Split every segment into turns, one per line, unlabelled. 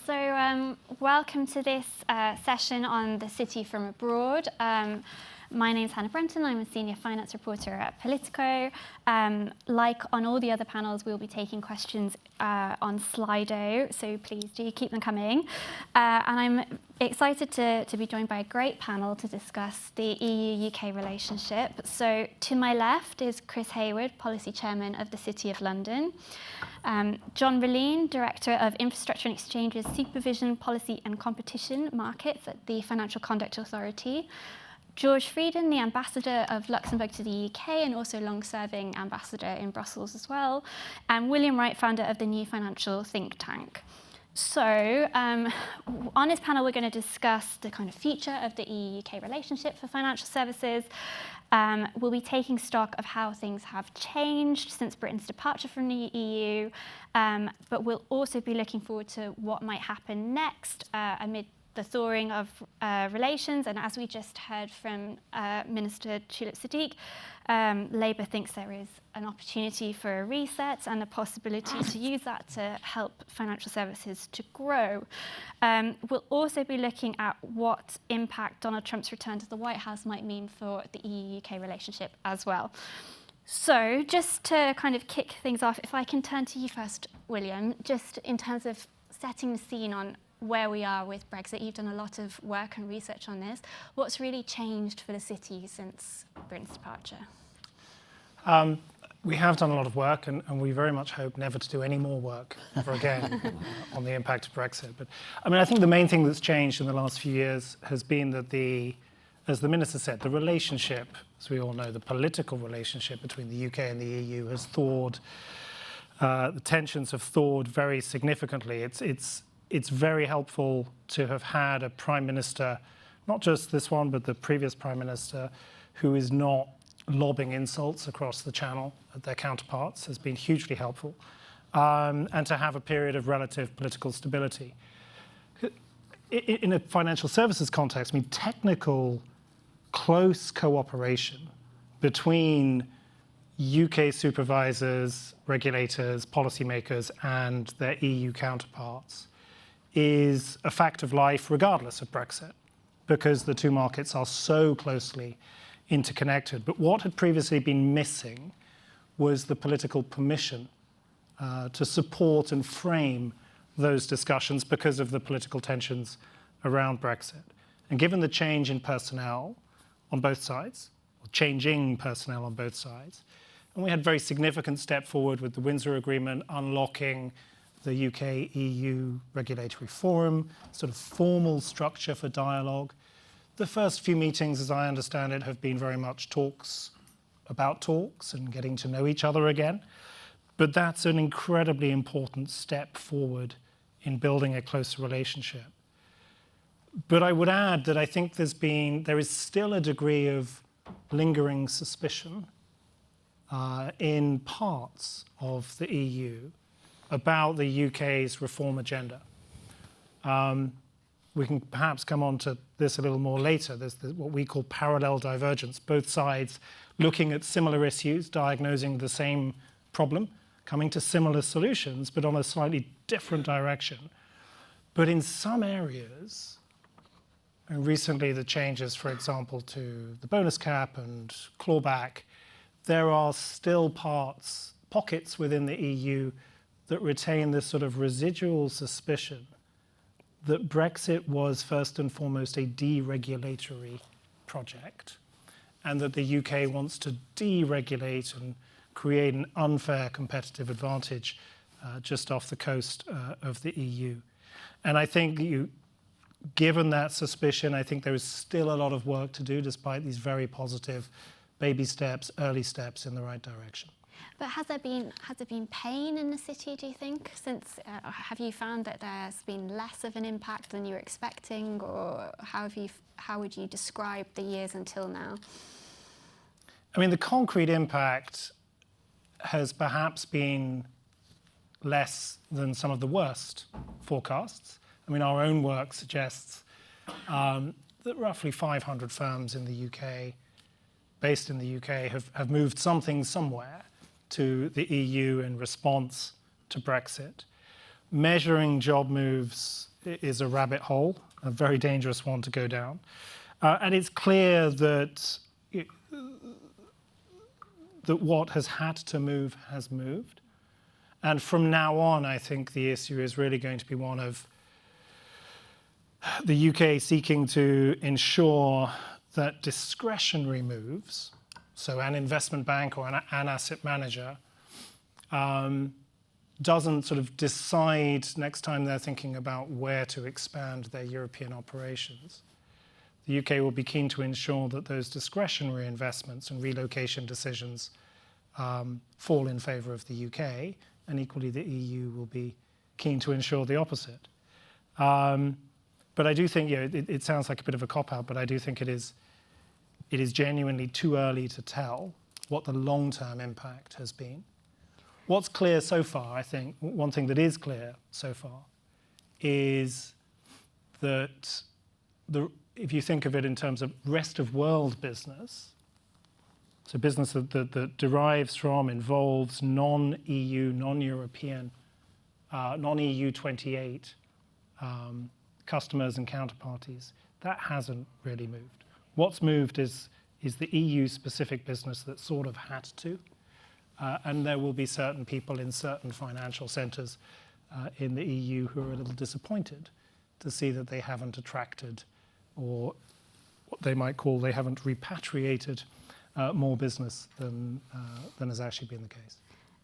Welcome to this session on the city from abroad. My name is Hannah Brenton. I'm a senior finance reporter at Politico. Like on all the other panels, we'll be taking questions on Slido, so please do keep them coming. And I'm excited to be joined by a great panel to discuss the EU-UK relationship. So to my left is Chris Hayward, Policy Chairman of the City of London. John Ralean, Director of Infrastructure and Exchanges Supervision, Policy and Competition Markets at the Financial Conduct Authority. George Frieden, the Ambassador of Luxembourg to the UK and also long-serving Ambassador in Brussels as well. And William Wright, founder of the New Financial Think Tank. So on this panel, we're going to discuss the kind of future of the EU-UK relationship for financial services. We'll be taking stock of how things have changed since Britain's departure from the EU, but we'll also be looking forward to what might happen next amid the thawing of relations. And as we just heard from Minister Tulip Siddiq, Labour thinks there is an opportunity for a reset and a possibility to use that to help financial services to grow. We'll also be looking at what impact Donald Trump's return to the White House might mean for the EU-UK relationship as well. So just to kind of kick things off, if I can turn to you first, William, just in terms of setting the scene on where we are with Brexit. You've done a lot of work and research on this. What's really changed for the city since Britain's departure?
We have done a lot of work, and we very much hope never to do any more work ever again on the impact of Brexit. But I mean, I think the main thing that's changed in the last few years has been that as the Minister said, the relationship, as we all know, the political relationship between the UK and the EU has thawed. The tensions have thawed very significantly. It's very helpful to have had a Prime Minister, not just this one, but the previous Prime Minister, who is not lobbing insults across the channel at their counterparts, has been hugely helpful, and to have a period of relative political stability. In a financial services context, I mean, technical, close cooperation between UK supervisors, regulators, policymakers, and their EU counterparts is a fact of life regardless of Brexit, because the two markets are so closely interconnected. But what had previously been missing was the political permission to support and frame those discussions because of the political tensions around Brexit. And given the change in personnel on both sides, or changing personnel on both sides, and we had a very significant step forward with the Windsor Agreement unlocking the UK-EU regulatory forum, sort of formal structure for dialogue. The first few meetings, as I understand it, have been very much talks about talks and getting to know each other again. But that's an incredibly important step forward in building a closer relationship. But I would add that I think there is still a degree of lingering suspicion in parts of the EU about the UK's reform agenda. We can perhaps come on to this a little more later. There's what we call parallel divergence, both sides looking at similar issues, diagnosing the same problem, coming to similar solutions, but on a slightly different direction. But in some areas, and recently the changes, for example, to the bonus cap and clawback, there are still pockets within the EU that retain this sort of residual suspicion that Brexit was first and foremost a deregulatory project, and that the UK wants to deregulate and create an unfair competitive advantage just off the coast of the EU. And I think given that suspicion, I think there is still a lot of work to do despite these very positive baby steps, early steps in the right direction.
But has there been pain in the city, do you think? Have you found that there's been less of an impact than you were expecting, or how would you describe the years until now?
I mean, the concrete impact has perhaps been less than some of the worst forecasts. I mean, our own work suggests that roughly 500 firms in the UK, based in the UK, have moved something somewhere to the EU in response to Brexit. Measuring job moves is a rabbit hole, a very dangerous one to go down. And it's clear that that what has had to move has moved. And from now on, I think the issue is really going to be one of the UK seeking to ensure that discretionary moves, so an investment bank or an asset manager, doesn't sort of decide next time they're thinking about where to expand their European operations. The UK will be keen to ensure that those discretionary investments and relocation decisions fall in favour of the UK, and equally the EU will be keen to ensure the opposite. But I do think, it sounds like a bit of a cop-out, but I do think it is genuinely too early to tell what the long-term impact has been. What's clear so far, I think, one thing that is clear so far is that if you think of it in terms of rest of world business, so business that derives from, involves non-EU, non-European, non-EU 28 customers and counterparties, that hasn't really moved. What's moved is the EU-specific business that sort of had to, and there will be certain people in certain financial centres in the EU who are a little disappointed to see that they haven't attracted, or what they might call, they haven't repatriated more business than has actually been the case.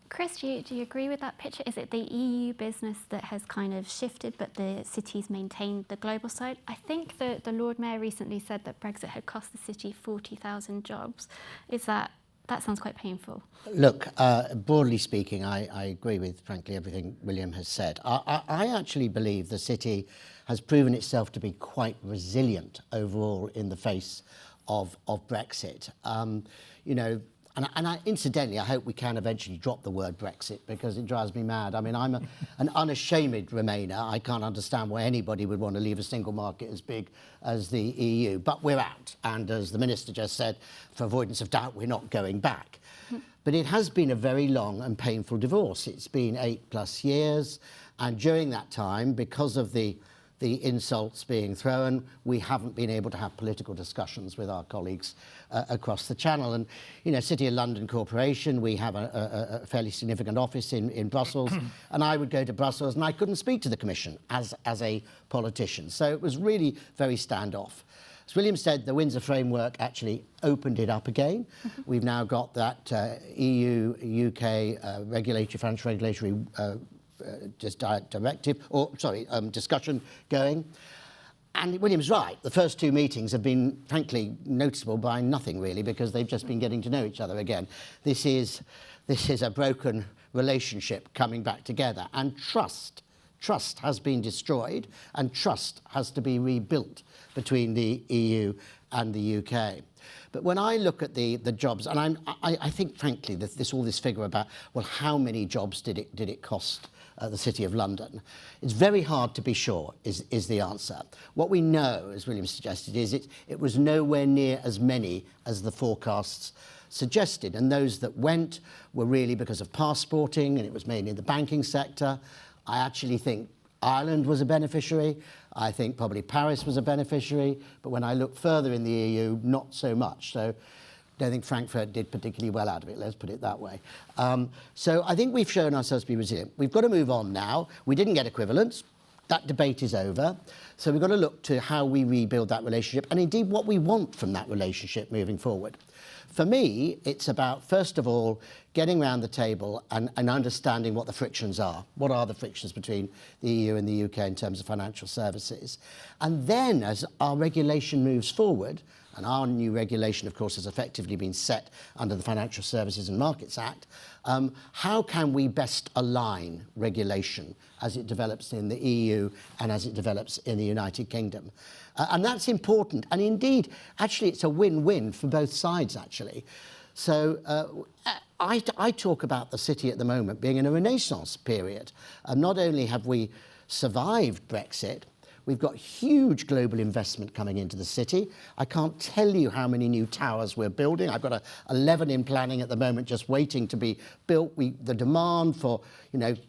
Chris, do you agree with that picture? Is it the EU business that has kind of shifted, but the city's maintained the global side? I think the Lord Mayor recently said that Brexit had cost the city 40,000 jobs. That sounds quite painful.
Look, broadly speaking, I agree with, frankly, everything William has said. I actually believe the city has proven itself to be quite resilient overall in the face of Brexit. And incidentally, I hope we can eventually drop the word Brexit, because it drives me mad. I mean, I'm an unashamed Remainer. I can't understand why anybody would want to leave a single market as big as the EU. But we're out. And as the Minister just said, for avoidance of doubt, we're not going back. But it has been a very long and painful divorce. It's been 8+ years. And during that time, because of the insults being thrown, we haven't been able to have political discussions with our colleagues across the channel. And, City of London Corporation, we have a fairly significant office in Brussels, and I would go to Brussels and I couldn't speak to the Commission as a politician. So it was really very standoff. As William said, the Windsor Framework actually opened it up again. We've now got that EU-UK financial regulatory discussion going. And William's right, the first two meetings have been, frankly, noticeable by nothing really, because they've just been getting to know each other again. This is a broken relationship coming back together, and trust has been destroyed, and trust has to be rebuilt between the EU and the UK. But when I look at the jobs, and I think, frankly, all this figure about, well, how many jobs did it cost the City of London? It's very hard to be sure, is the answer. What we know, as William suggested, is it was nowhere near as many as the forecasts suggested. And those that went were really because of passporting, and it was mainly in the banking sector. I actually think Ireland was a beneficiary. I think probably Paris was a beneficiary. But when I look further in the EU, not so much. So I don't think Frankfurt did particularly well out of it, let's put it that way. So I think we've shown ourselves to be resilient. We've got to move on now. We didn't get equivalence. That debate is over. So we've got to look to how we rebuild that relationship, and indeed what we want from that relationship moving forward. For me, it's about, first of all, getting around the table and understanding what the frictions are. What are the frictions between the EU and the UK in terms of financial services? And then, as our regulation moves forward, and our new regulation, of course, has effectively been set under the Financial Services and Markets Act, how can we best align regulation as it develops in the EU and as it develops in the United Kingdom? And that's important. And indeed, actually, it's a win-win for both sides, actually. So I talk about the city at the moment being in a renaissance period. Not only have we survived Brexit, we've got huge global investment coming into the city. I can't tell you how many new towers we're building. I've got 11 in planning at the moment, just waiting to be built. The demand for,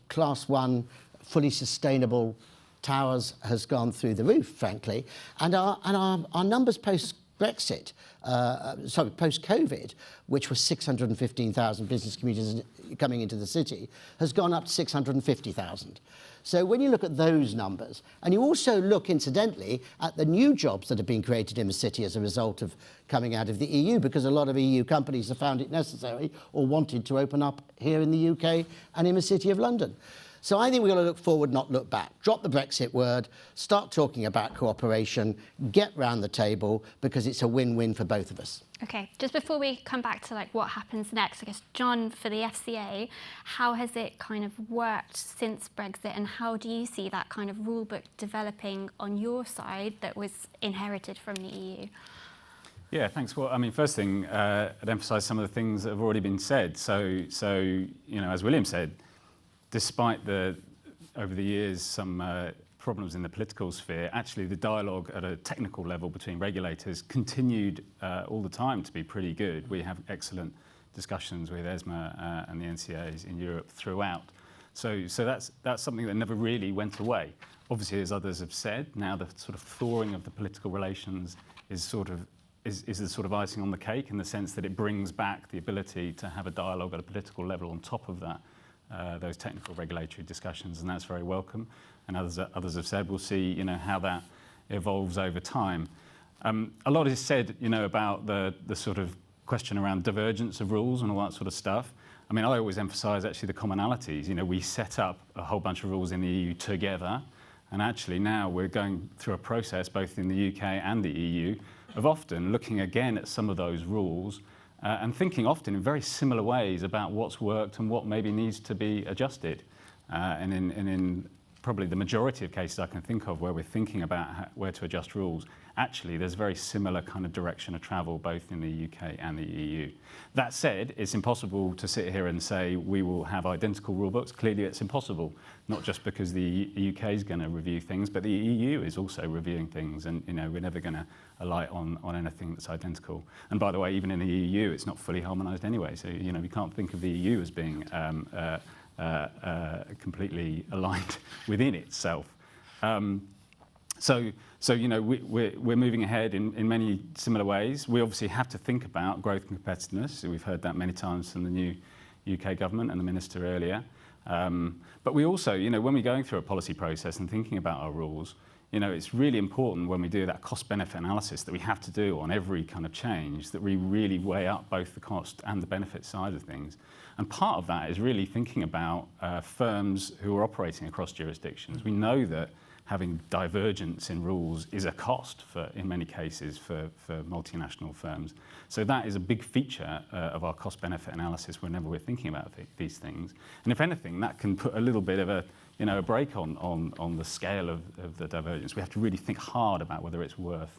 Class 1, fully sustainable Towers has gone through the roof, frankly, and our numbers post-Brexit, post-COVID, which was 615,000 business commuters coming into the city, has gone up to 650,000. So when you look at those numbers, and you also look, incidentally, at the new jobs that have been created in the city as a result of coming out of the EU, because a lot of EU companies have found it necessary or wanted to open up here in the UK and in the City of London. So I think we've got to look forward, not look back. Drop the Brexit word, start talking about cooperation, get round the table, because it's a win-win for both of us.
Okay, just before we come back to like what happens next, I guess, John, for the FCA, how has it kind of worked since Brexit, and how do you see that kind of rule book developing on your side that was inherited from the EU?
Yeah, thanks. Well, I mean, first thing, I'd emphasise some of the things that have already been said. So you know, as William said, despite over the years some problems in the political sphere, actually the dialogue at a technical level between regulators continued all the time to be pretty good. We have excellent discussions with ESMA and the NCAs in Europe throughout. So that's something that never really went away. Obviously, as others have said, now the sort of thawing of the political relations is the sort of icing on the cake, in the sense that it brings back the ability to have a dialogue at a political level on top of that. Those technical regulatory discussions, and that's very welcome. And others have said, we'll see, you know, how that evolves over time. A lot is said, you know, about the sort of question around divergence of rules and all that sort of stuff. I mean, I always emphasise actually the commonalities. You know, we set up a whole bunch of rules in the EU together, and actually now we're going through a process, both in the UK and the EU, of often looking again at some of those rules. And thinking often in very similar ways about what's worked and what maybe needs to be adjusted. And in probably the majority of cases I can think of where we're thinking about where to adjust rules, actually there's very similar kind of direction of travel both in the UK and the EU. That said, it's impossible to sit here and say we will have identical rule books. Clearly it's impossible, not just because the UK is going to review things, but the EU is also reviewing things, and you know, we're never going to alight on anything that's identical. And by the way, even in the EU, it's not fully harmonised anyway, so you know, we can't think of the EU as being completely aligned within itself. So you know, we're moving ahead in many similar ways. We obviously have to think about growth and competitiveness. So we've heard that many times from the new UK government and the minister earlier. But we also, you know, when we're going through a policy process and thinking about our rules, you know, it's really important when we do that cost-benefit analysis that we have to do on every kind of change, that we really weigh up both the cost and the benefit side of things. And part of that is really thinking about firms who are operating across jurisdictions. We know that having divergence in rules is a cost in many cases for multinational firms. So that is a big feature of our cost-benefit analysis whenever we're thinking about these things. And if anything, that can put a little bit of a break on the scale of the divergence. We have to really think hard about whether it's worth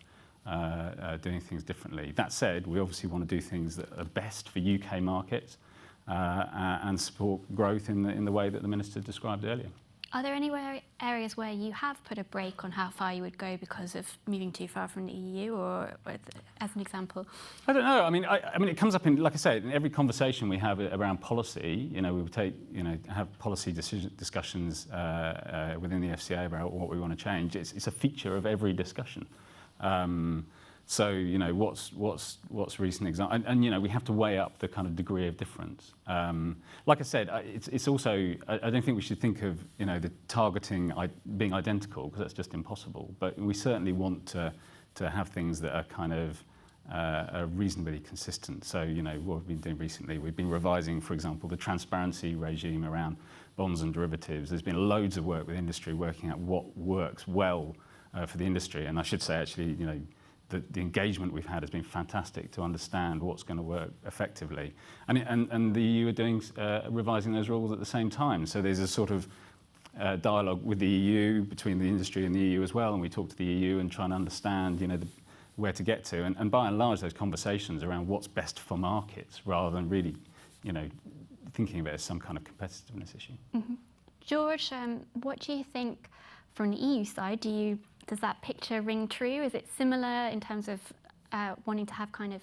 doing things differently. That said, we obviously want to do things that are best for UK markets and support growth in the way that the Minister described earlier.
Are there any areas where you have put a brake on how far you would go because of moving too far from the EU, or as an example?
I don't know. I mean, it comes up in, like I said, in every conversation we have around policy. You know, we would have policy discussions within the FCA about what we want to change. It's a feature of every discussion. So you know, what's recent example, and you know, we have to weigh up the kind of degree of difference. Like I said, it's also, I don't think we should think of, you know, the targeting being identical, because that's just impossible. But we certainly want to have things that are kind of are reasonably consistent. So you know, what we've been doing recently, we've been revising, for example, the transparency regime around bonds and derivatives. There's been loads of work with industry working out what works well for the industry, and I should say actually, you know, the engagement we've had has been fantastic to understand what's going to work effectively. And the EU are doing revising those rules at the same time. So there's a sort of dialogue with the EU, between the industry and the EU as well, and we talk to the EU and try and understand, you know, where to get to. And by and large, those conversations around what's best for markets, rather than really, you know, thinking of it as some kind of competitiveness issue.
Mm-hmm. George, what do you think from the EU side? Does that picture ring true? Is it similar in terms of wanting to have kind of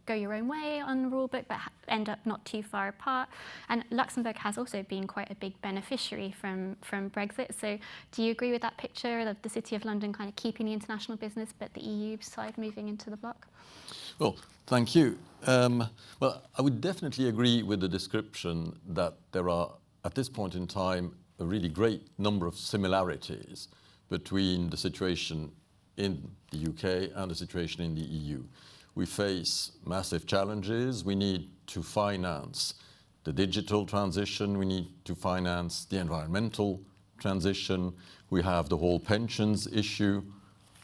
go your own way on the rule book, but end up not too far apart. And Luxembourg has also been quite a big beneficiary from Brexit. So do you agree with that picture of the City of London kind of keeping the international business, but the EU side moving into the bloc?
Well, thank you. Well, I would definitely agree with the description that there are, at this point in time, a really great number of similarities between the situation in the UK and the situation in the EU. We face massive challenges. We need to finance the digital transition. We need to finance the environmental transition. We have the whole pensions issue.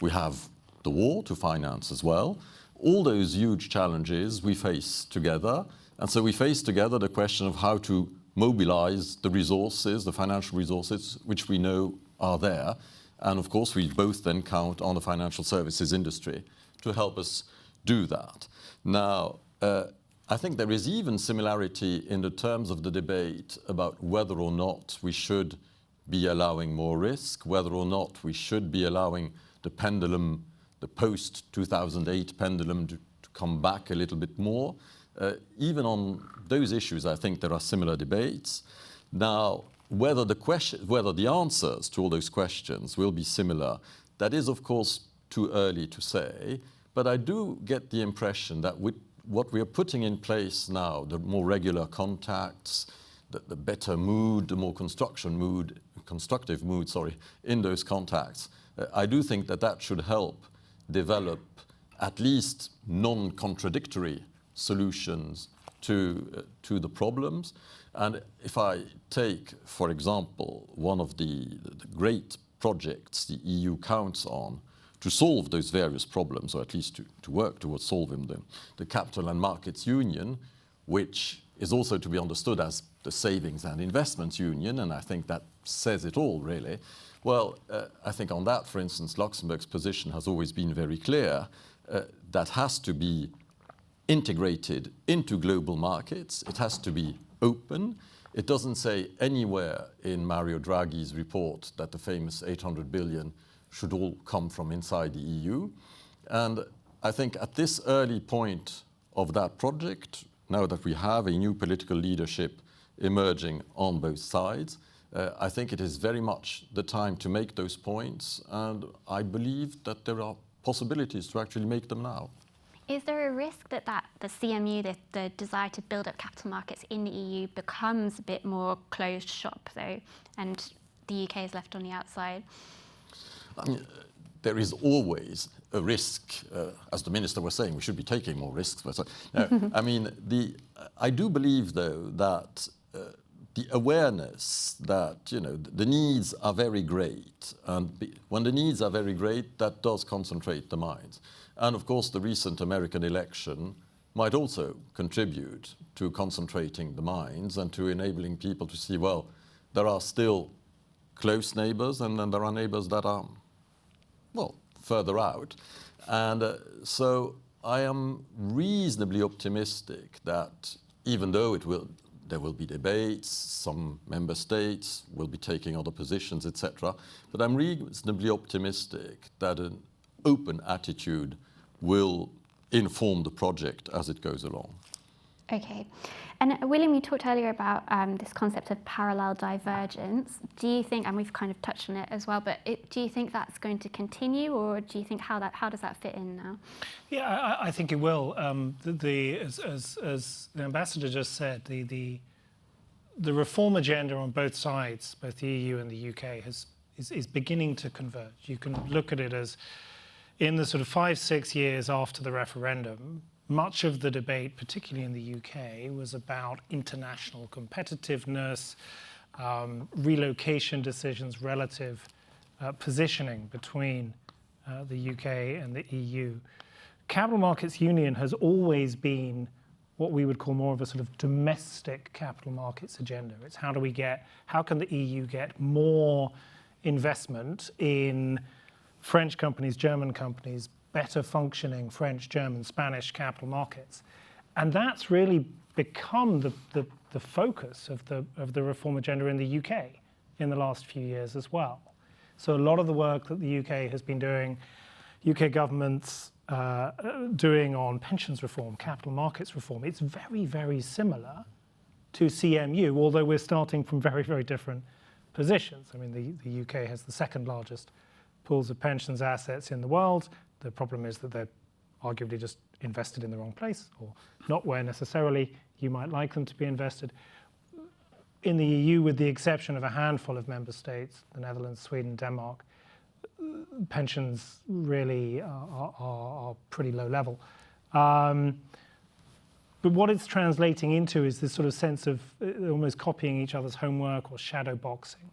We have the war to finance as well. All those huge challenges we face together. And so we face together the question of how to mobilize the resources, the financial resources, which we know are there. And of course, we both then count on the financial services industry to help us do that. Now, I think there is even similarity in the terms of the debate about whether or not we should be allowing more risk, whether or not we should be allowing the pendulum, the post-2008 pendulum to come back a little bit more. Even on those issues, I think there are similar debates. Now, whether the answers to all those questions will be similar, that is, of course, too early to say. But I do get the impression that with what we are putting in place now, the more regular contacts, the better mood, the more constructive mood, in those contacts, I do think that that should help develop at least non-contradictory solutions to the problems. And if I take, for example, one of the great projects the EU counts on to solve those various problems, or at least to work towards solving them, the Capital and Markets Union, which is also to be understood as the Savings and Investments Union, and I think that says it all, really. Well, I think on that, for instance, Luxembourg's position has always been very clear. That has to be integrated into global markets. It has to be open. It doesn't say anywhere in Mario Draghi's report that the famous 800 billion should all come from inside the EU. And I think at this early point of that project, now that we have a new political leadership emerging on both sides, I think it is very much the time to make those points, and I believe that there are possibilities to actually make them now.
Is there a risk that the CMU, the desire to build up capital markets in the EU, becomes a bit more closed shop, though, and the UK is left on the outside?
I mean, there is always a risk, as the minister was saying, we should be taking more risks. But, I mean, I do believe, though, that the awareness that the needs are very great, and when the needs are very great, that does concentrate the minds. And of course, the recent American election might also contribute to concentrating the minds and to enabling people to see, well, there are still close neighbors, and then there are neighbors that are, well, further out. And so I am reasonably optimistic that even though there will be debates, some member states will be taking other positions, etc. But I'm reasonably optimistic that an open attitude will inform the project as it goes along.
Okay. And William, you talked earlier about this concept of parallel divergence. Do you think, and we've kind of touched on it as well, but do you think that's going to continue, or do you think how does that fit in now?
Yeah, I think it will. As the ambassador just said, the reform agenda on both sides, both the EU and the UK, is beginning to converge. You can look at it as in the sort of 5-6 years after the referendum, much of the debate, particularly in the UK, was about international competitiveness, relocation decisions, relative positioning between the UK and the EU. Capital Markets Union has always been what we would call more of a sort of domestic capital markets agenda. It's how can the EU get more investment in French companies, German companies, better functioning French, German, Spanish capital markets. And that's really become the focus of the reform agenda in the UK in the last few years as well. So a lot of the work that the UK has been doing UK government's doing on pensions reform, capital markets reform, it's very, very similar to CMU, although we're starting from very, very different positions. I mean, the UK has the second largest pools of pensions assets in the world. The problem is that they're arguably just invested in the wrong place, or not where necessarily you might like them to be invested. In the EU, with the exception of a handful of member states, the Netherlands, Sweden, Denmark, pensions really are pretty low level. But what it's translating into is this sort of sense of almost copying each other's homework or shadow boxing.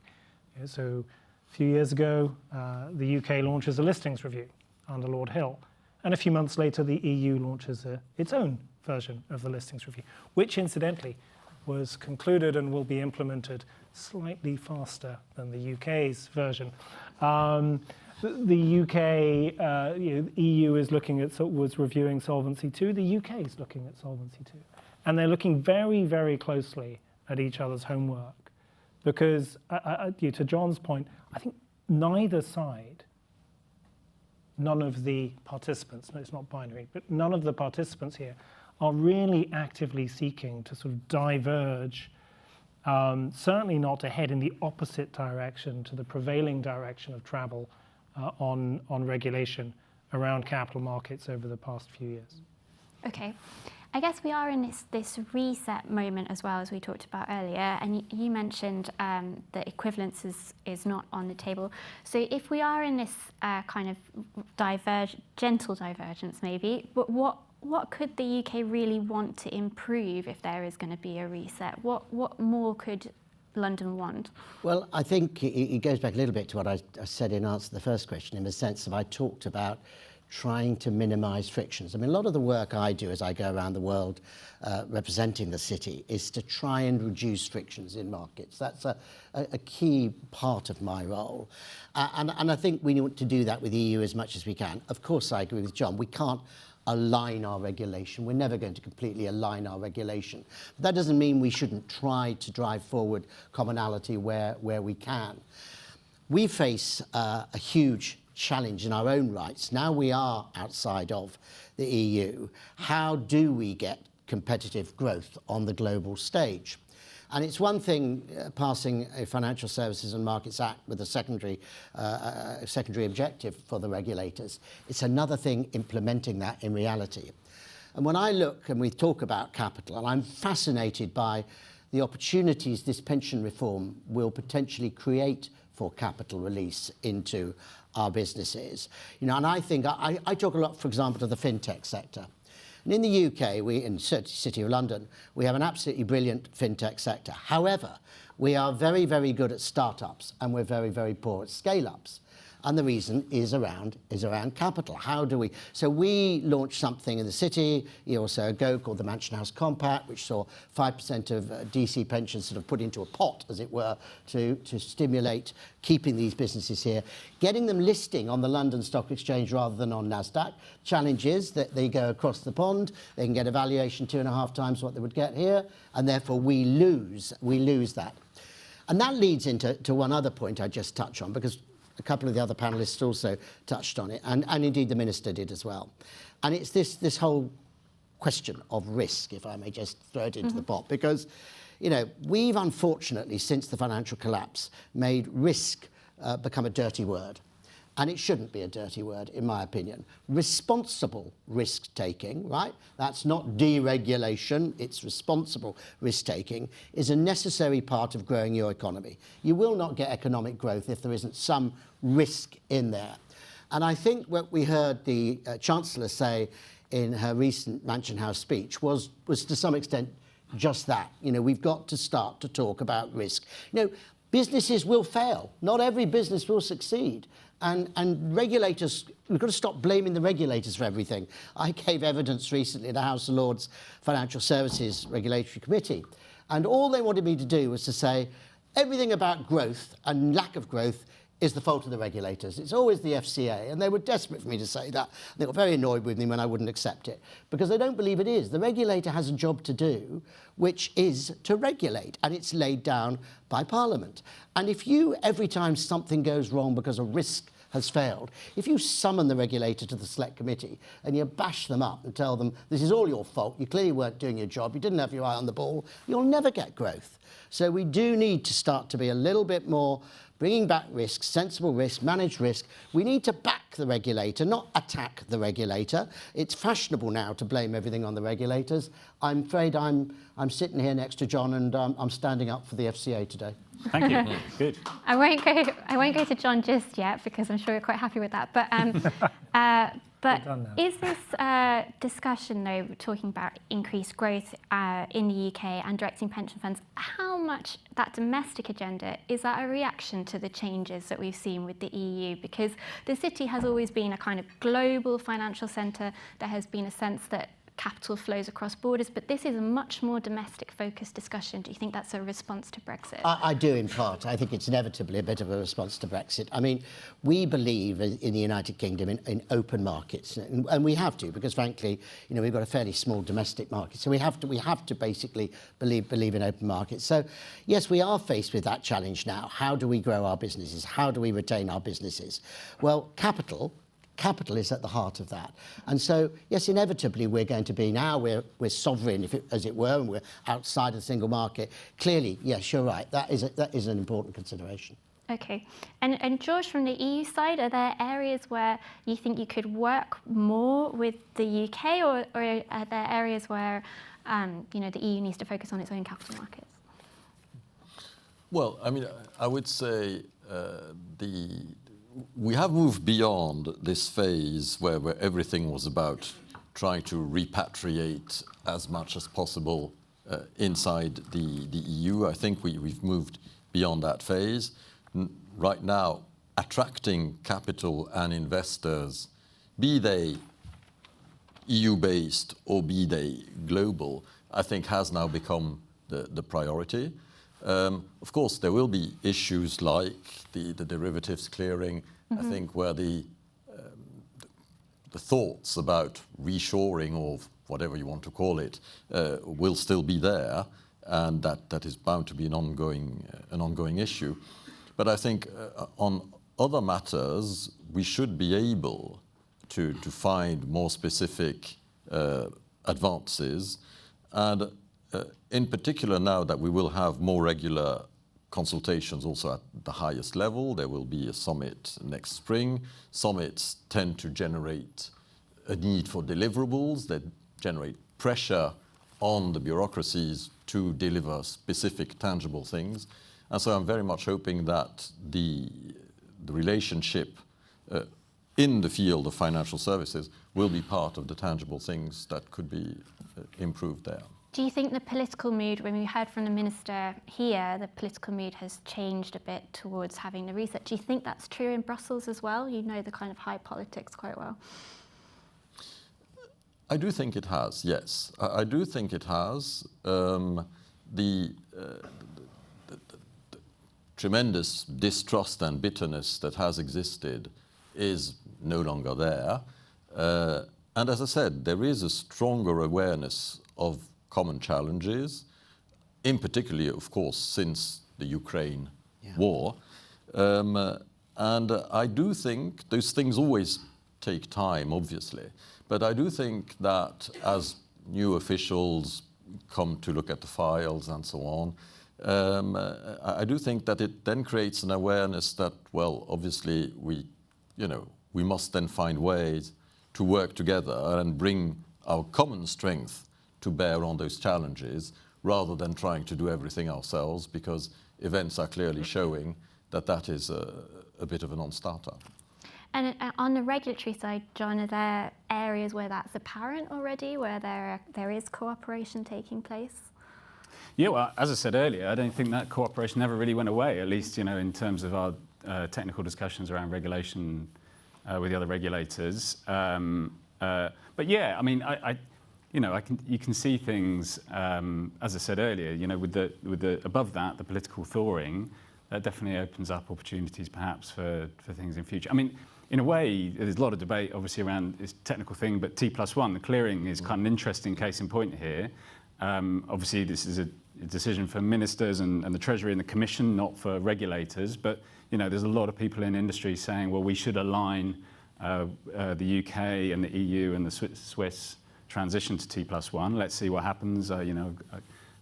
Yeah, so a few years ago, the UK launches a listings review under Lord Hill. And a few months later, the EU launches its own version of the listings review, which incidentally was concluded and will be implemented slightly faster than the UK's version. The UK, EU is looking at, was reviewing Solvency II. The UK is looking at Solvency II. And they're looking very, very closely at each other's homework. Because, to John's point, I think neither side, none of the participants, no, it's not binary, but none of the participants here are really actively seeking to sort of diverge, certainly not to head in the opposite direction to the prevailing direction of travel on regulation around capital markets over the past few years.
Okay. I guess we are in this reset moment as well, as we talked about earlier, and you mentioned that equivalence is not on the table. So if we are in this kind of gentle divergence maybe, but what could the UK really want to improve if there is going to be a reset? What more could London want?
Well, I think it goes back a little bit to what I said in answer to the first question, in the sense of I talked about trying to minimise frictions. I mean, a lot of the work I do as I go around the world representing the city is to try and reduce frictions in markets. That's a key part of my role. And I think we need to do that with the EU as much as we can. Of course, I agree with John. We can't align our regulation. We're never going to completely align our regulation. But that doesn't mean we shouldn't try to drive forward commonality where we can. We face a huge challenge in our own rights. Now we are outside of the EU. How do we get competitive growth on the global stage? And it's one thing passing a Financial Services and Markets Act with a secondary objective for the regulators. It's another thing implementing that in reality. And when I look and we talk about capital, and I'm fascinated by the opportunities this pension reform will potentially create for capital release into our businesses. And I think I talk a lot, for example, to the fintech sector. And in the UK, in the City of London, we have an absolutely brilliant fintech sector. However, we are very, very good at startups and we're very, very poor at scale-ups. And the reason is around capital. How do we? So we launched something in the city a year or so ago called the Mansion House Compact, which saw 5% of DC pensions sort of put into a pot, as it were, to stimulate keeping these businesses here, getting them listing on the London Stock Exchange rather than on NASDAQ. Challenge is that they go across the pond, they can get a valuation 2.5 times what they would get here, and therefore we lose that. And that leads into one other point I just touched on, because a couple of the other panellists also touched on it, and indeed the Minister did as well. And it's this whole question of risk, if I may just throw it into the pot, because, we've unfortunately, since the financial collapse, made risk become a dirty word. And it shouldn't be a dirty word, in my opinion. Responsible risk-taking, right? That's not deregulation, it's responsible risk-taking, is a necessary part of growing your economy. You will not get economic growth if there isn't some risk in there. And I think what we heard the Chancellor say in her recent Mansion House speech was to some extent just that. We've got to start to talk about risk. Businesses will fail. Not every business will succeed. And regulators, we've got to stop blaming the regulators for everything. I gave evidence recently at the House of Lords Financial Services Regulatory Committee. And all they wanted me to do was to say everything about growth and lack of growth is the fault of the regulators. It's always the FCA. And they were desperate for me to say that. They got very annoyed with me when I wouldn't accept it, because they don't believe it is. The regulator has a job to do, which is to regulate, and it's laid down by Parliament. And if you, every time something goes wrong because of risk has failed. If you summon the regulator to the select committee and you bash them up and tell them this is all your fault, you clearly weren't doing your job, you didn't have your eye on the ball, you'll never get growth. So we do need to start to be a little bit more bringing back risk, sensible risk, managed risk. We need to back the regulator, not attack the regulator. It's fashionable now to blame everything on the regulators. I'm afraid I'm sitting here next to John and I'm standing up for the FCA today.
Thank you. Good.
I won't go to John just yet because I'm sure you're quite happy with that. But is this discussion, though, talking about increased growth in the UK and directing pension funds, how much that domestic agenda, is that a reaction to the changes that we've seen with the EU? Because the city has always been a kind of global financial centre. There has been a sense that capital flows across borders, but this is a much more domestic-focused discussion. Do you think that's a response to Brexit?
I do, in part. I think it's inevitably a bit of a response to Brexit. I mean, we believe in the United Kingdom in open markets, and we have to, because frankly, you know, we've got a fairly small domestic market, so we have to basically believe in open markets. So, yes, we are faced with that challenge now. How do we grow our businesses? How do we retain our businesses? Well, capital is at the heart of that. And so, yes, inevitably we're going to be, now we're sovereign, as it were, and we're outside of the single market. Clearly, yes, you're right, that is an important consideration.
Okay. And George, from the EU side, are there areas where you think you could work more with the UK, or are there areas where you know, the EU needs to focus on its own capital markets?
Well, I mean, I would say we have moved beyond this phase where everything was about trying to repatriate as much as possible inside the EU. I think we've moved beyond that phase. Right now, attracting capital and investors, be they EU-based or be they global, I think has now become the priority. Of course, there will be issues like the derivatives clearing. I think where the thoughts about reshoring, or whatever you want to call it, will still be there, and that is bound to be an ongoing issue. But I think on other matters, we should be able to find more specific advances, and in particular now that we will have more regular consultations also at the highest level. There will be a summit next spring. Summits tend to generate a need for deliverables that generate pressure on the bureaucracies to deliver specific, tangible things. And so I'm very much hoping that the relationship in the field of financial services will be part of the tangible things that could be improved there.
Do you think the political mood, when we heard from the Minister here, the political mood has changed a bit towards having the reset? Do you think that's true in Brussels as well? You know the kind of high politics quite well.
I do think it has, yes. I do think it has. The tremendous distrust and bitterness that has existed is no longer there. And as I said, there is a stronger awareness of common challenges, in particular, of course, since the Ukraine war. And I do think those things always take time, obviously, but I do think that as new officials come to look at the files and so on, I do think that it then creates an awareness that, well, obviously we must then find ways to work together and bring our common strength to bear on those challenges, rather than trying to do everything ourselves, because events are clearly showing that is a bit of a non-starter.
And on the regulatory side, John, are there areas where that's apparent already, where there is cooperation taking place?
Yeah, well, as I said earlier, I don't think that cooperation never really went away, at least, you know, in terms of our technical discussions around regulation with the other regulators. But yeah, I mean, you can see things, as I said earlier, you know, with the above that, the political thawing, that definitely opens up opportunities perhaps for things in future. I mean, in a way, there's a lot of debate obviously around this technical thing, but T+1, the clearing, is kind of an interesting case in point here. Obviously, this is a decision for ministers and the Treasury and the Commission, not for regulators. But there's a lot of people in industry saying, well, we should align the UK and the EU and the Swiss transition to T+1. Let's see what happens.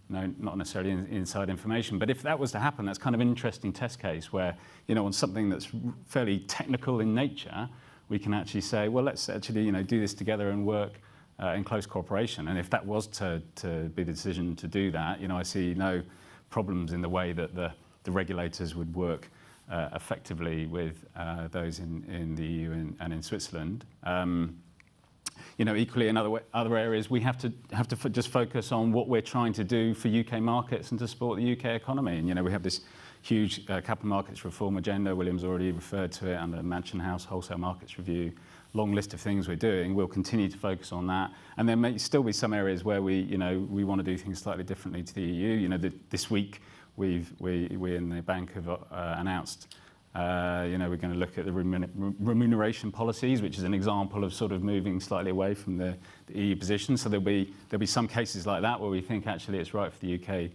No, not necessarily inside information, but if that was to happen, that's kind of an interesting test case where, on something that's fairly technical in nature, we can actually say, well, let's actually, do this together and work in close cooperation. And if that was to be the decision to do that, I see no problems in the way that the regulators would work effectively with those in the EU and in Switzerland. Equally in other areas, we have to just focus on what we're trying to do for UK markets and to support the UK economy. And we have this huge capital markets reform agenda. William's already referred to it under the Mansion House Wholesale Markets Review. Long list of things we're doing. We'll continue to focus on that. And there may still be some areas where we want to do things slightly differently to the EU. This week we in the bank have announced. We're going to look at the remuneration policies, which is an example of sort of moving slightly away from the EU position. So there'll be some cases like that where we think actually it's right for the UK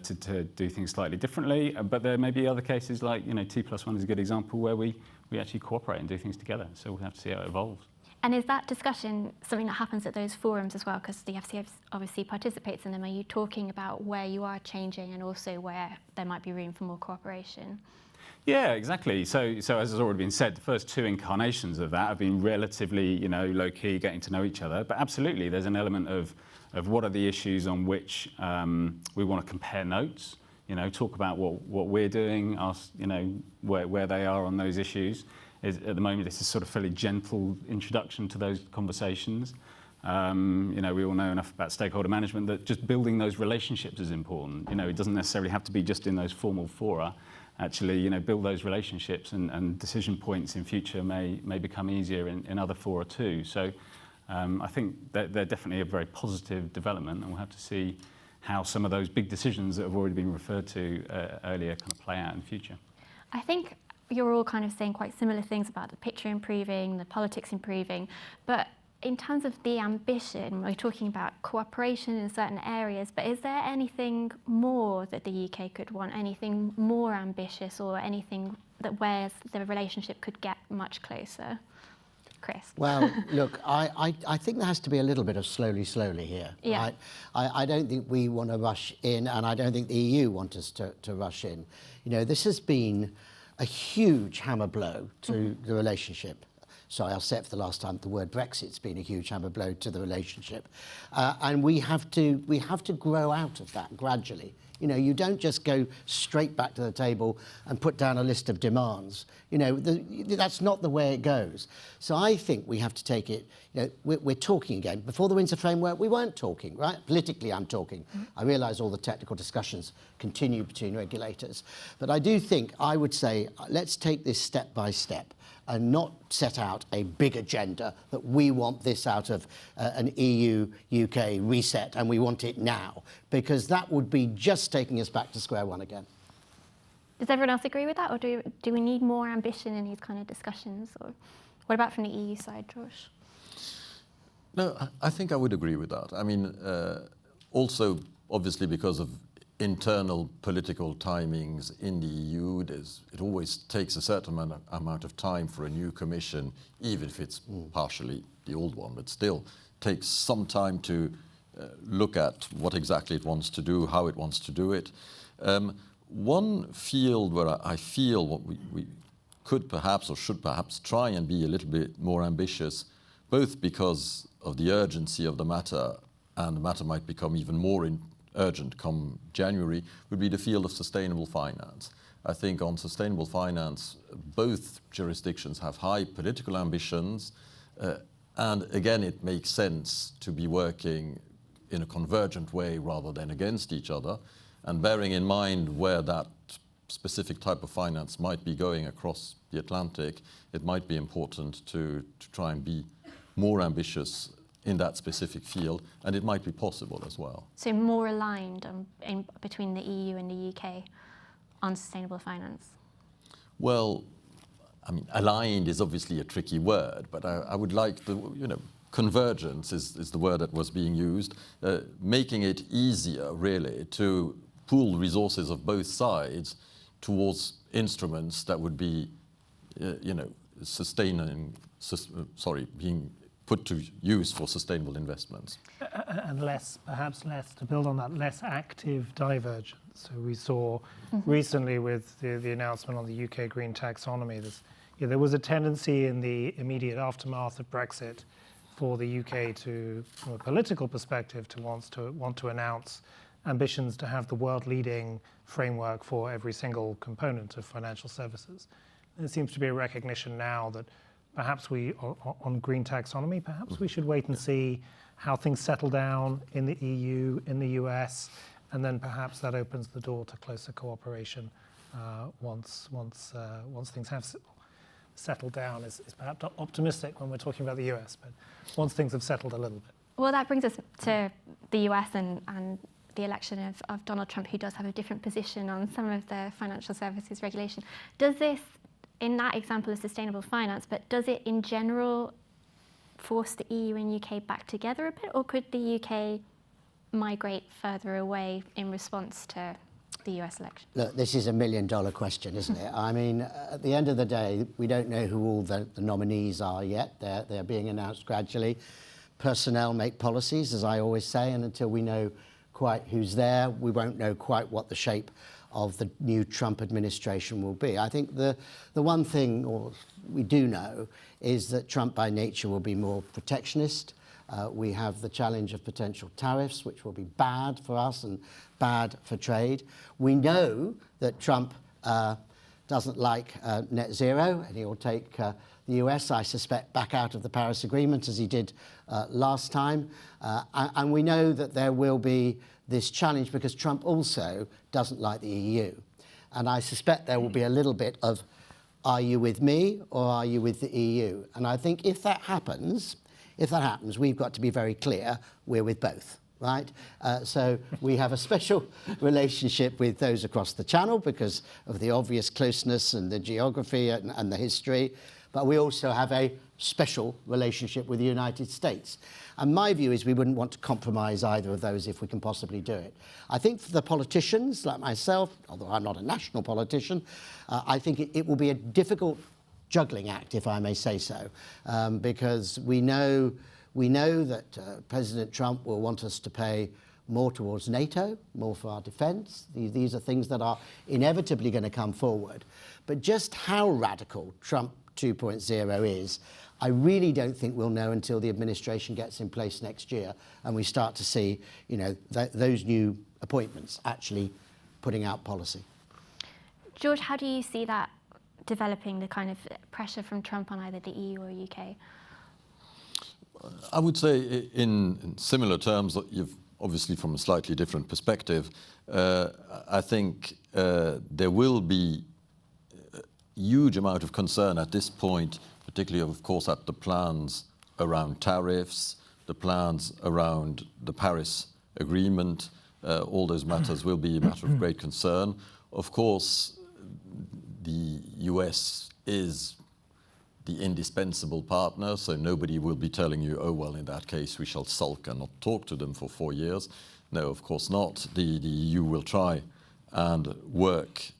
to do things slightly differently. But there may be other cases like T+1 is a good example where we actually cooperate and do things together. So we'll have to see how it evolves.
And is that discussion something that happens at those forums as well? Because the FCA obviously participates in them. Are you talking about where you are changing and also where there might be room for more cooperation?
Yeah, exactly. So as has already been said, the first two incarnations of that have been relatively, low-key, getting to know each other. But absolutely, there's an element of what are the issues on which we want to compare notes. Talk about what we're doing, ask, where they are on those issues. At the moment, it's a sort of fairly gentle introduction to those conversations. We all know enough about stakeholder management that just building those relationships is important. It doesn't necessarily have to be just in those formal fora. Actually, build those relationships and decision points in future may become easier in other fora too. So I think that they're definitely a very positive development, and we'll have to see how some of those big decisions that have already been referred to earlier kind of play out in the future.
I think you're all kind of saying quite similar things about the picture improving, the politics improving, but in terms of the ambition, we're talking about cooperation in certain areas, but is there anything more that the UK could want, anything more ambitious or anything that where the relationship could get much closer? Chris?
Well, look, I think there has to be a little bit of slowly here.
Yeah.
Right? I don't think we want to rush in, and I don't think the EU want us to rush in. This has been a huge hammer blow to the relationship. Sorry, I'll say it for the last time. The word Brexit's been a huge hammer blow to the relationship, and we have to grow out of that gradually. You don't just go straight back to the table and put down a list of demands. That's not the way it goes. So I think we have to take it. We're talking again. Before the Windsor Framework, we weren't talking, right? Politically, I'm talking. I realise all the technical discussions continue between regulators, but I do think I would say let's take this step by step and not set out a big agenda that we want this out of an EU-UK reset and we want it now, because that would be just taking us back to square one again.
Does everyone else agree with that, or do we need more ambition in these kind of discussions? Or what about from the EU side, Josh?
No, I think I would agree with that. I mean, also, obviously, because of internal political timings in the EU, it always takes a certain amount of time for a new commission, even if it's partially the old one, but still takes some time to look at what exactly it wants to do, how it wants to do it. One field where I feel what we could perhaps or should perhaps try and be a little bit more ambitious, both because of the urgency of the matter, and the matter might become even more urgent come January, would be the field of sustainable finance. I think on sustainable finance, both jurisdictions have high political ambitions, and again, it makes sense to be working in a convergent way rather than against each other, and bearing in mind where that specific type of finance might be going across the Atlantic, it might be important to try and be more ambitious in that specific field, and it might be possible as well.
So more aligned between the EU and the UK on sustainable finance?
Well, I mean, aligned is obviously a tricky word, but I would like convergence is the word that was being used, making it easier really to pool resources of both sides towards instruments that would be, being put to use for sustainable investments.
And perhaps less, to build on that, less active divergence. So we saw recently with the announcement on the UK green taxonomy, there was a tendency in the immediate aftermath of Brexit for the UK to, from a political perspective, to want to announce ambitions to have the world-leading framework for every single component of financial services. There seems to be a recognition now that perhaps on green taxonomy, perhaps we should wait and see how things settle down in the EU, in the US, and then perhaps that opens the door to closer cooperation once things have settled down. Is perhaps optimistic when we're talking about the US, but once things have settled a little bit.
Well, that brings us to the US and the election of Donald Trump, who does have a different position on some of the financial services regulation. Does this, in that example of sustainable finance, but does it in general force the EU and UK back together a bit, or could the UK migrate further away in response to the US election?
Look, this is $1 million question, isn't it? I mean, at the end of the day, we don't know who all the nominees are yet. They're being announced gradually. Personnel make policies, as I always say, and until we know quite who's there, we won't know quite what the shape of the new Trump administration will be. I think the one thing we do know is that Trump by nature will be more protectionist. We have the challenge of potential tariffs, which will be bad for us and bad for trade. We know that Trump doesn't like net zero, and he will take the US, I suspect, back out of the Paris Agreement as he did last time. And we know that there will be this challenge because Trump also doesn't like the EU. And I suspect there will be a little bit of, are you with me or are you with the EU? And I think if that happens, we've got to be very clear we're with both, right? So we have a special relationship with those across the Channel because of the obvious closeness and the geography and the history, but we also have a special relationship with the United States. And my view is we wouldn't want to compromise either of those if we can possibly do it. I think for the politicians like myself, although I'm not a national politician, I think it will be a difficult juggling act, if I may say so, because we know that President Trump will want us to pay more towards NATO, more for our defence. These are things that are inevitably going to come forward. But just how radical Trump 2.0 is, I really don't think we'll know until the administration gets in place next year and we start to see, those new appointments actually putting out policy.
George, how do you see that developing, the kind of pressure from Trump on either the EU or UK?
I would say in similar terms, you've obviously from a slightly different perspective, I think there will be a huge amount of concern at this point, particularly of course at the plans around tariffs, the plans around the Paris Agreement. All those matters will be a matter of great concern. Of course, the US is the indispensable partner, so nobody will be telling you, oh, well, in that case, we shall sulk and not talk to them for 4 years. No, of course not. The EU will try and work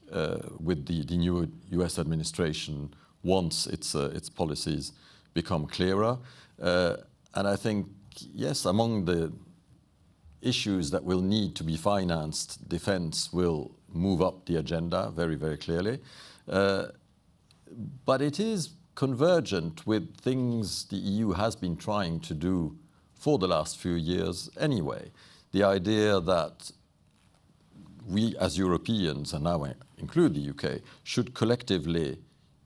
with the new US administration once its policies become clearer. And I think, yes, among the issues that will need to be financed, defense will move up the agenda very, very clearly. But it is convergent with things the EU has been trying to do for the last few years anyway. The idea that we as Europeans, and now I include the UK, should collectively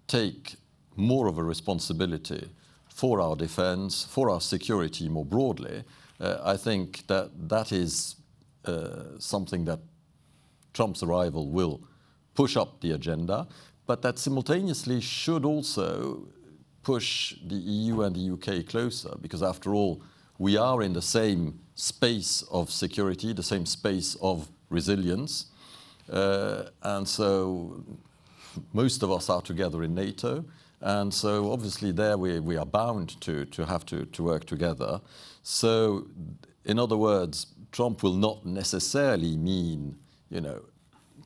take more of a responsibility for our defense, for our security more broadly. I think that is something that Trump's arrival will push up the agenda, but that simultaneously should also push the EU and the UK closer, because after all, we are in the same space of security, the same space of resilience, and so most of us are together in NATO, and so obviously there we are bound to have to work together. So in other words, Trump will not necessarily mean,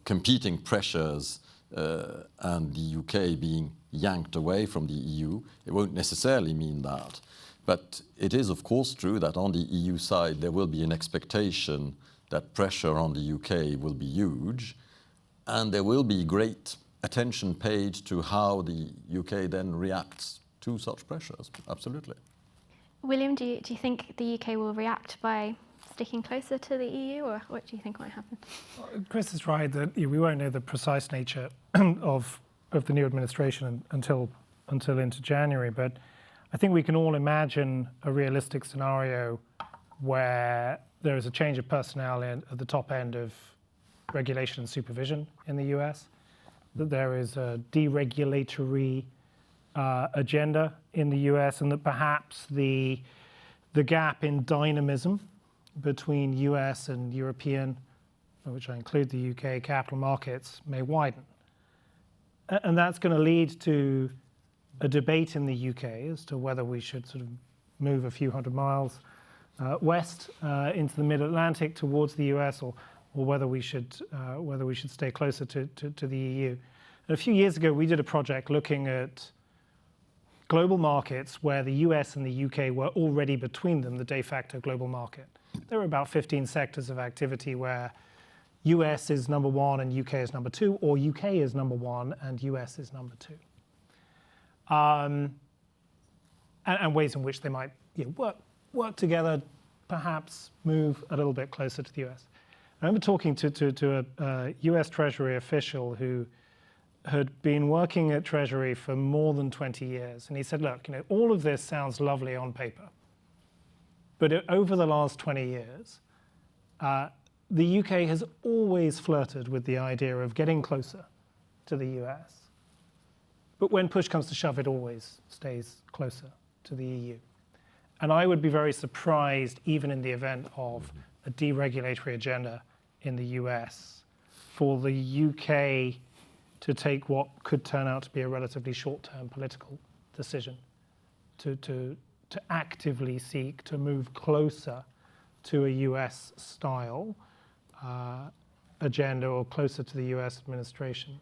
competing pressures and the UK being yanked away from the EU, it won't necessarily mean that. But it is, of course, true that on the EU side there will be an expectation that pressure on the UK will be huge, and there will be great attention paid to how the UK then reacts to such pressures. Absolutely.
William, do you think the UK will react by sticking closer to the EU, or what do you think might happen?
Chris is right that we won't know the precise nature of the new administration until into January, but I think we can all imagine a realistic scenario where there is a change of personnel at the top end of regulation and supervision in the US, that there is a deregulatory agenda in the US, and that perhaps the gap in dynamism between US and European, which I include the UK, capital markets may widen. And that's going to lead to a debate in the UK as to whether we should sort of move a few hundred miles west into the mid-Atlantic towards the US, or whether we should stay closer to the EU. And a few years ago, we did a project looking at global markets where the US and the UK were already between them, the de facto global market. There were about 15 sectors of activity where US is number one and UK is number two, or UK is number one and US is number two. And ways in which they might work together, perhaps move a little bit closer to the US. I remember talking to a US Treasury official who had been working at Treasury for more than 20 years. And he said, look, all of this sounds lovely on paper. But over the last 20 years, the UK has always flirted with the idea of getting closer to the US. But when push comes to shove, it always stays closer to the EU. And I would be very surprised, even in the event of a deregulatory agenda in the US, for the UK to take what could turn out to be a relatively short-term political decision to actively seek to move closer to a US-style agenda, or closer to the US administration,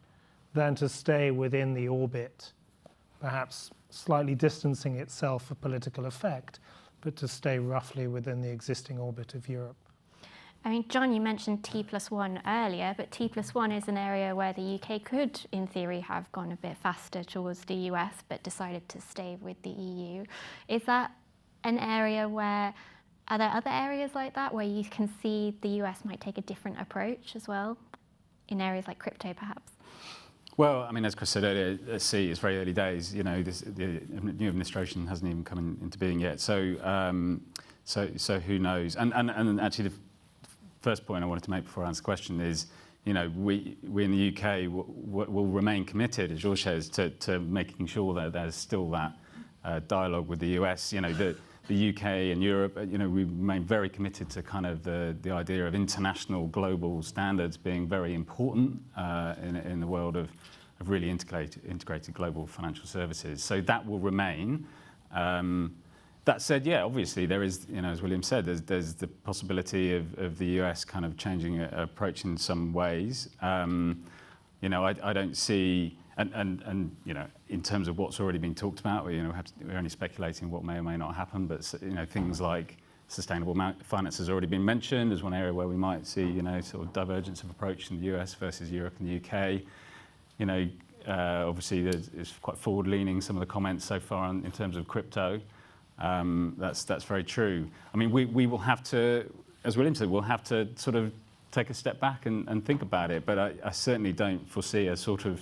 than to stay within the orbit, perhaps slightly distancing itself for political effect, but to stay roughly within the existing orbit of Europe.
I mean, John, you mentioned T+1 earlier, but T+1 is an area where the UK could, in theory, have gone a bit faster towards the US, but decided to stay with the EU. Is that an area where, are there other areas like that where you can see the US might take a different approach as well, in areas like crypto, perhaps?
Well, I mean, as Chris said earlier, let's see, it's very early days. The new administration hasn't even come into being yet. So who knows? And actually, the first point I wanted to make before I answer the question is, we in the UK will remain committed, as George says, to making sure that there's still that dialogue with the US. The UK and Europe, we remain very committed to kind of the idea of international global standards being very important in the world of really integrated global financial services. So that will remain. That said, yeah, obviously there is, as William said, there's the possibility of the US kind of changing approach in some ways. I don't see. And in terms of what's already been talked about, we're only speculating what may or may not happen. But things like sustainable finance has already been mentioned as one area where we might see sort of divergence of approach in the US versus Europe and the UK. Obviously, it's quite forward-leaning, some of the comments so far in terms of crypto. That's very true. I mean, we will have to, as William said, we'll have to sort of take a step back and think about it. But I certainly don't foresee a sort of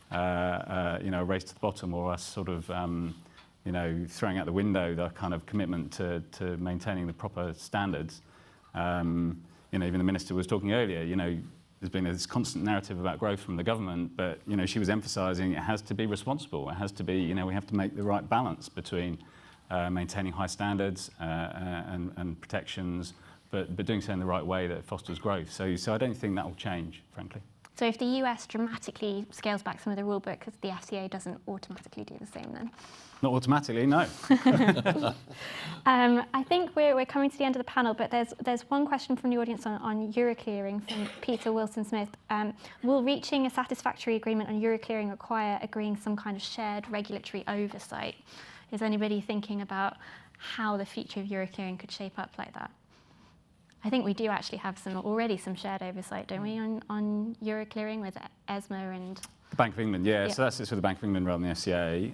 a race to the bottom, or us sort of throwing out the window the kind of commitment to maintaining the proper standards. Even the minister was talking earlier. There's been this constant narrative about growth from the government, but she was emphasising it has to be responsible. It has to be, we have to make the right balance between maintaining high standards and protections, but doing so in the right way that fosters growth. So I don't think that will change, frankly.
So if the US dramatically scales back some of the rule book, the FCA doesn't automatically do the same then?
Not automatically, no.
I think we're coming to the end of the panel, but there's one question from the audience on Euroclearing from Peter Wilson-Smith. Will reaching a satisfactory agreement on Euroclearing require agreeing some kind of shared regulatory oversight? Is anybody thinking about how the future of Euroclearing could shape up like that? I think we do actually have already some shared oversight, don't we, on Euroclearing with ESMA and...
The Bank of England, yeah.
Yeah.
So that's for the Bank of England rather than the FCA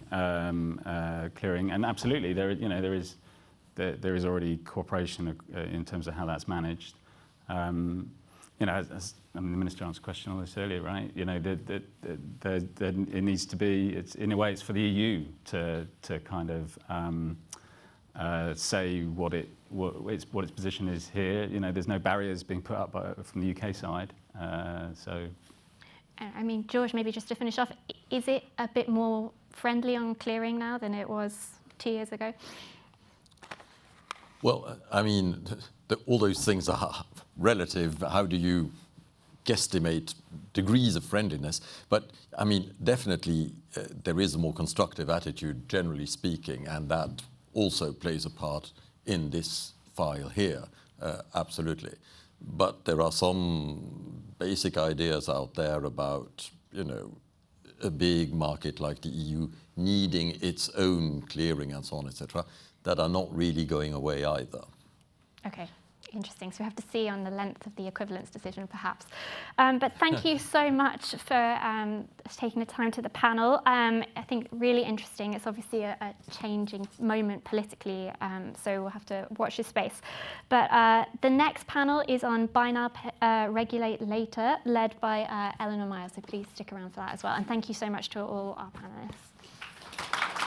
clearing, and absolutely, there is already cooperation in terms of how that's managed. As the Minister answered a question on this earlier, right? It needs to be. In a way, it's for the EU to kind of say what its position is here. There's no barriers being put up from the UK side, so.
I mean, George, maybe just to finish off, is it a bit more friendly on clearing now than it was 2 years ago?
Well, I mean, all those things are relative. How do you guesstimate degrees of friendliness? But, I mean, definitely there is a more constructive attitude, generally speaking, and that also plays a part in this file here, absolutely. But there are some basic ideas out there about, a big market like the EU needing its own clearing and so on, etc., that are not really going away either.
Okay, interesting. So we have to see on the length of the equivalence decision, perhaps. But thank you so much for taking the time to the panel. I think really interesting. It's obviously a changing moment politically, so we'll have to watch this space. But the next panel is on Buy Now, Regulate Later, led by Eleanor Meyer. So please stick around for that as well. And thank you so much to all our panelists.